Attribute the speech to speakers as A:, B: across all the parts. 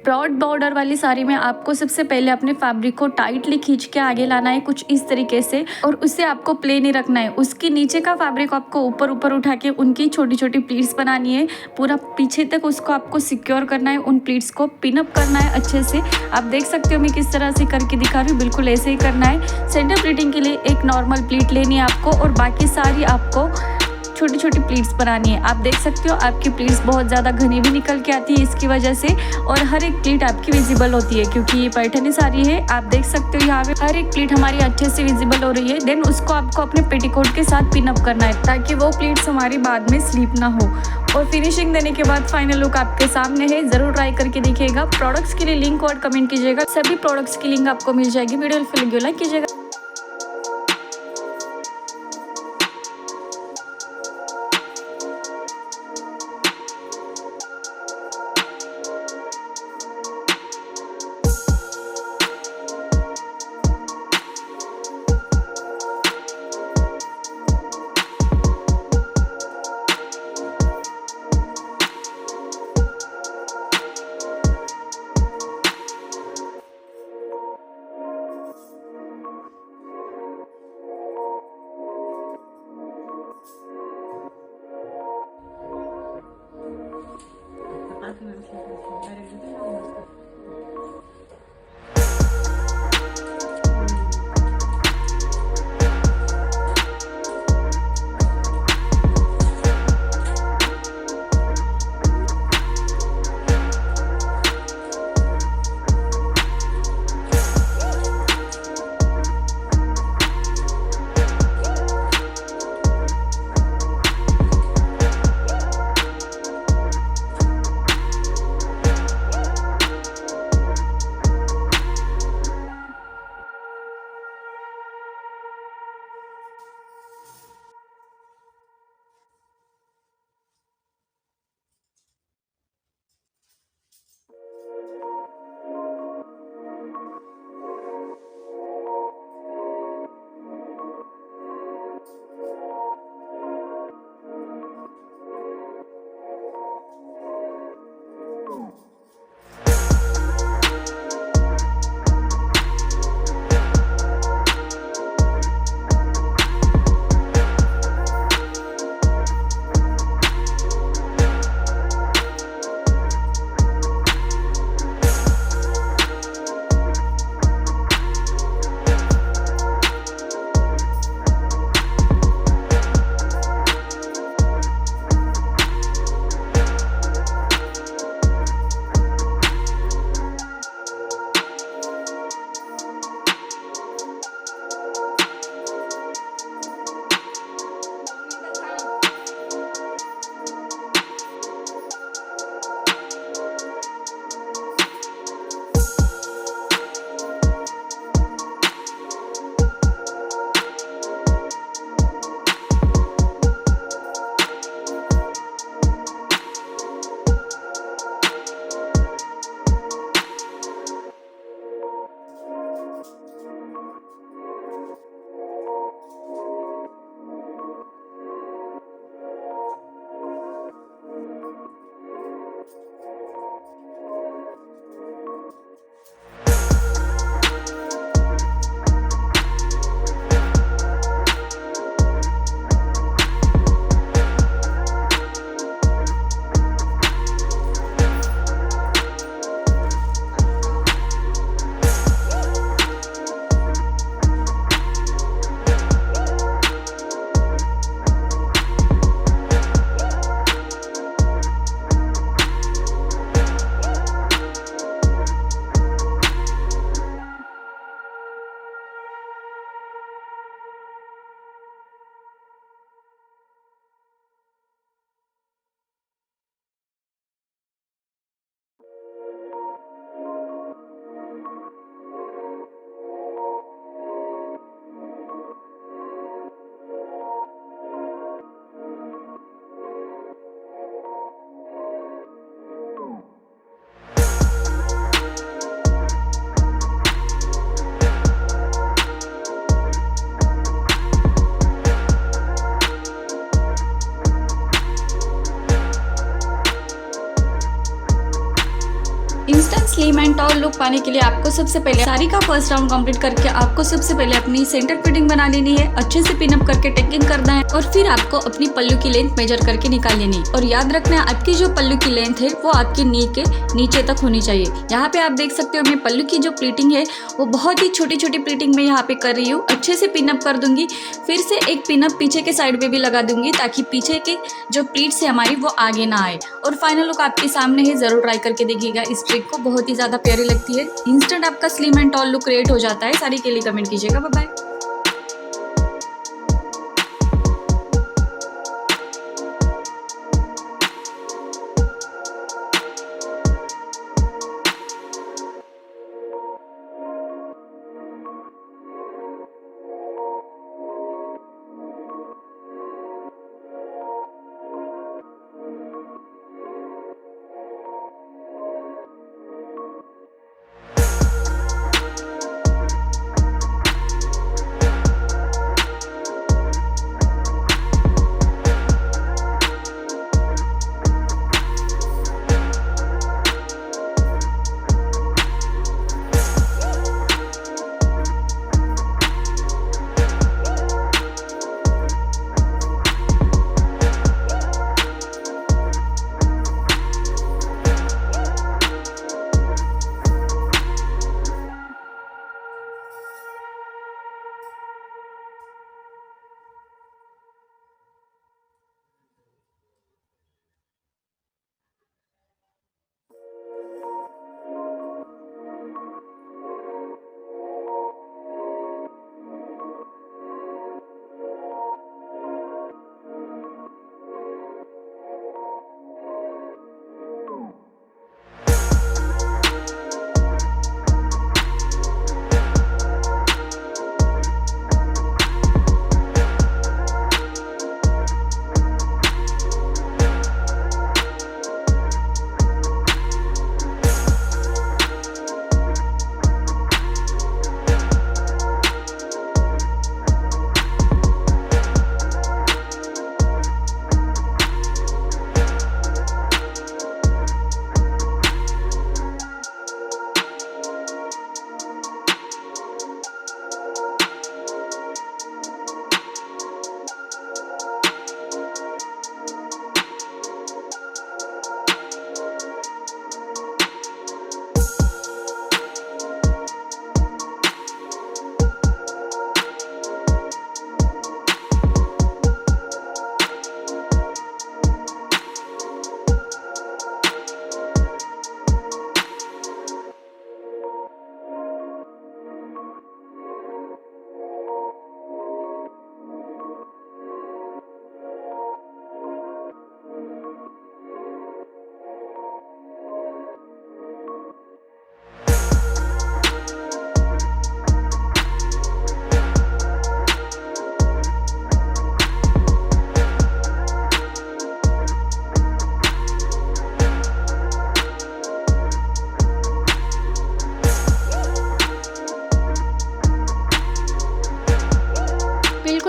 A: Broad border वाली साड़ी में आपको सबसे पहले अपने फैब्रिक को टाइटली खींच के आगे लाना है कुछ इस तरीके से, और उसे आपको प्लेन ही रखना है। उसके नीचे का फैब्रिक आपको ऊपर ऊपर उठा के उनकी छोटी छोटी प्लीट्स बनानी है, पूरा पीछे तक उसको आपको सिक्योर करना है, उन प्लीट्स को पिन अप करना है अच्छे से। आप देख सकते हो मैं किस तरह से करके दिखा रही हूँ, बिल्कुल ऐसे ही करना है। सेंटर प्लीटिंग के लिए एक नॉर्मल प्लीट लेनी है आपको, और बाकी सारी आपको छोटी छोटी प्लीट्स बनानी है। आप देख सकते हो आपकी प्लीट्स बहुत ज़्यादा घनी भी निकल के आती है इसकी वजह से, और हर एक प्लीट आपकी विजिबल होती है क्योंकि ये पैठनी साड़ी है। आप देख सकते हो यहाँ पे हर एक प्लीट हमारी अच्छे से विजिबल हो रही है। देन उसको आपको अपने पेटीकोट के साथ पिन अप करना है ताकि वो प्लीट्स हमारी बाद में स्लिप ना हो। और फिनिशिंग देने के बाद फाइनल लुक आपके सामने है। जरूर ट्राई करके देखिएगा। प्रोडक्ट्स के लिए लिंक और कमेंट कीजिएगा, सभी प्रोडक्ट्स की लिंक आपको मिल जाएगी। वीडियो लाइक कीजिएगा। Instant slim and tall look पाने के लिए आपको सबसे पहले साड़ी का फर्स्ट राउंड कंप्लीट करके आपको सबसे पहले अपनी सेंटर फिटिंग बना लेनी है, अच्छे से पिन अप करके टेकिंग करना है और फिर आपको अपनी पल्लू की लेंथ मेजर करके निकाल लेनी है। और याद रखना है आपकी जो पल्लू की लेंथ है वो आपकी नी के नीचे तक होनी चाहिए। यहाँ पे आप देख सकते हो मैं पल्लू की जो प्लीटिंग है वो बहुत ही छोटी छोटी प्लीटिंग में यहाँ पे कर रही हूँ। अच्छे से पिन अप कर दूंगी, फिर से एक पिन अप पीछे के साइड पे भी लगा दूंगी ताकि पीछे की जो प्लीट्स है हमारी वो आगे ना आए। और फाइनल लुक आपके सामने है, जरूर ट्राई करके देखिएगा। इस ट्रिक को बहुत ही ज्यादा प्यारी लगती है। इंस्टेंट आपका slim and tall look create हो जाता है। साड़ी के लिए कमेंट कीजिएगा। Bye bye.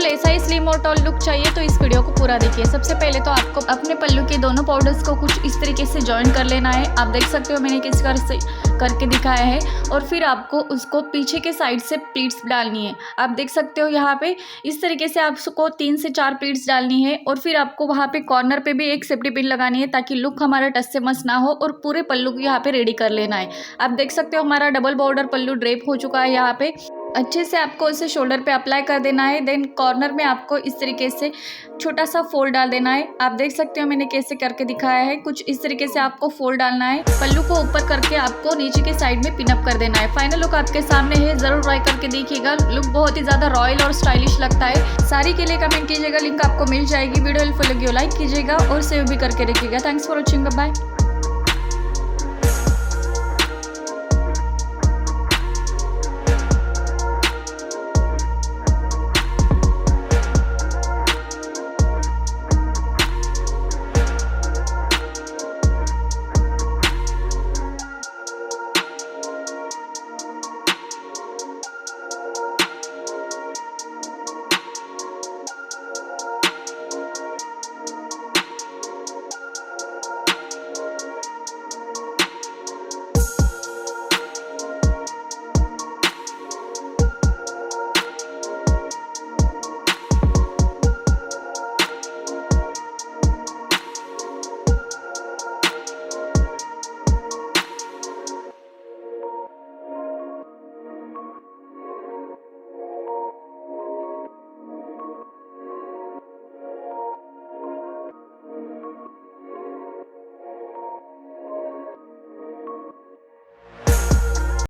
A: ऐसा ही स्लिम और टॉल लुक चाहिए तो इस वीडियो को पूरा देखिए। सबसे पहले तो आपको अपने पल्लू के दोनों पाउडर्स को कुछ इस तरीके से जॉइन कर लेना है। आप देख सकते हो मैंने किस तरह से करके दिखाया है। और फिर आपको उसको पीछे के साइड से प्लीट्स डालनी है। आप देख सकते हो यहाँ पे इस तरीके से आपको 3 से 4 प्लीट्स डालनी है। और फिर आपको वहाँ पे कॉर्नर पे भी एक सेफ्टी पिन लगानी है ताकि लुक हमारा टच से मस ना हो। और पूरे पल्लू को यहाँ पे रेडी कर लेना है। आप देख सकते हो हमारा डबल बॉर्डर पल्लू ड्रेप हो चुका है। यहाँ पे अच्छे से आपको इसे शोल्डर पे अप्लाई कर देना है। देन कॉर्नर में आपको इस तरीके से छोटा सा फोल्ड डाल देना है। आप देख सकते हो मैंने कैसे करके दिखाया है। कुछ इस तरीके से आपको फोल्ड डालना है। पल्लू को ऊपर करके आपको नीचे के साइड में पिन अप कर देना है। फाइनल लुक आपके सामने है, जरूर ट्राई करके देखिएगा। लुक बहुत ही ज्यादा रॉयल और स्टाइलिश लगता है। साड़ी के लिए कमेंट कीजिएगा, लिंक आपको मिल जाएगी। वीडियो हेल्पफुल लगी हो लाइक कीजिएगा और सेव भी करके रखिएगा। Thanks for watching, bye.